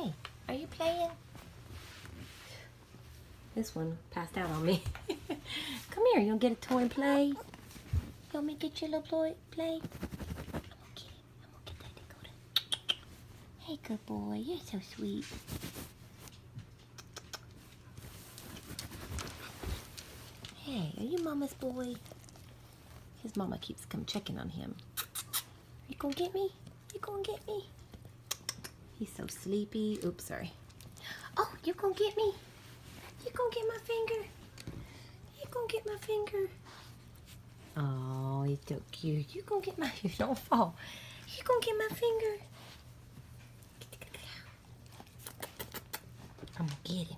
Hey, are you playing? This one passed out on me. Come here, you gonna get a toy and play? You want me to get you a little toy play? I'm gonna get that Dakota. Hey, good boy, you're so sweet. Hey, are you mama's boy? His mama keeps come checking on him. You gonna get me? You gonna get me? He's so sleepy. Oops, sorry. Oh, you gonna get me? You gonna get my finger? You gonna get my finger? Oh, he's so cute. You gonna get my, you don't fall. You gonna get my finger? I'm gonna get him.